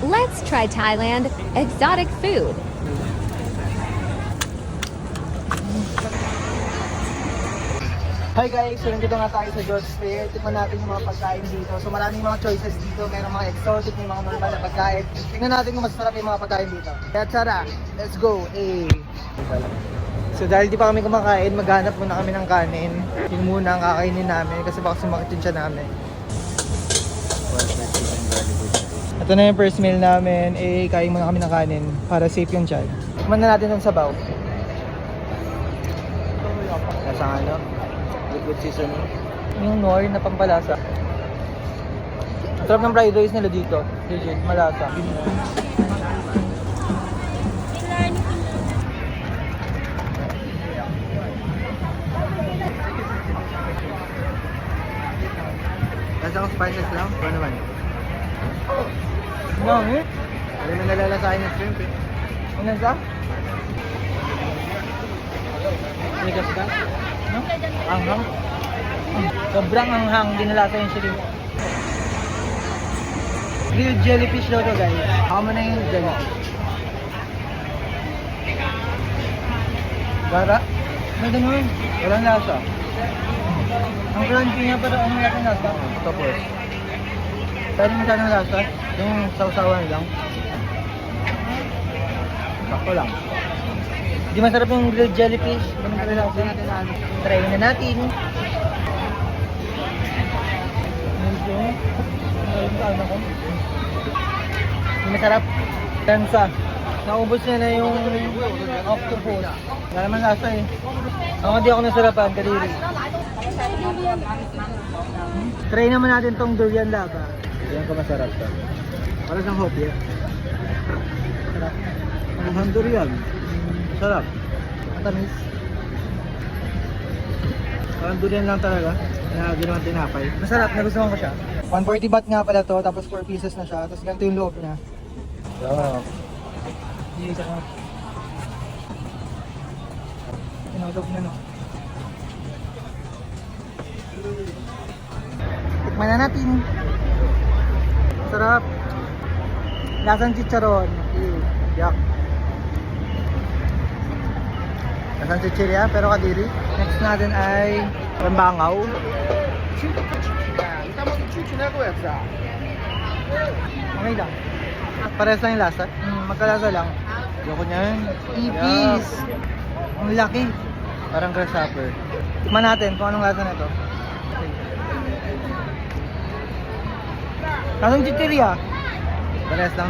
Let's try Thailand exotic food. Hi guys, so nandito nga tayo sa George Fair. Tingnan natin yung mga pagkain dito. So maraming mga choices dito. Merong mga exotic, may mga normal na pagkain. Tingnan natin kung masarap yung mga pagkain dito. Kaya tara, let's go! So dahil di pa kami kumakain, maghanap muna kami ng kanin. Yun muna ang kakainin namin kasi baka sumakit yung tiyan namin. Ito na yung first meal namin. Kain muna kami ng kanin para safe yung tiyan. Tikman na natin ng sabaw. Nasa ano? Good seasoning. Yung Nor na pampalasa. Ang sarap ng fried rice nila dito. Legit, malasa. Lasa ko spices lang? Ano naman? No, eh? Alam mo nalalasahin yung shrimp eh. Ano sa? Ligas ka? No? Anghang? Sobrang anghang, dinalasa yung shrimp. Grilled jellyfish daw to guys. Ako mo na yung jellyfish. Gara? May ganun. Walang lasa. Ang crunchy niya pero ang lasa nasa. Tapos. Pwede mo ng lasa. Yung sausawan lang. Sakto lang. Di masarap yung grilled jellyfish. Try na natin. Di masarap. Tansa. Naubos niya na yung octopus. Wala naman lasa eh. Ako di ako nasarapan, kadiri. Try naman natin tong durian lava. Yan ka masarap to. Para siyang hopya. Sarap. Ang durian. Sarap. Matamis. Parang durian lang talaga. Nalagyan naman tinapay. Masarap, nagustuhan ko siya. 140 baht nga pala to, tapos 4 pieces na siya. Tapos ganito yung loob niya. Sarap. Hindi isa ko. Pinagod na no. Tikman na natin. Sarap. Lasang chicharon. Yak. Lasang chichirya pero kadiri. Next natin ay rambangaw. Okay lang. Parehas lang yung lasa. Magkalasa lang. Yoko niyan. Ipis. Ang laki. Parang grasshopper. Tikman natin kung anong lasa na ito. Lasang chichirya. Parehas lang.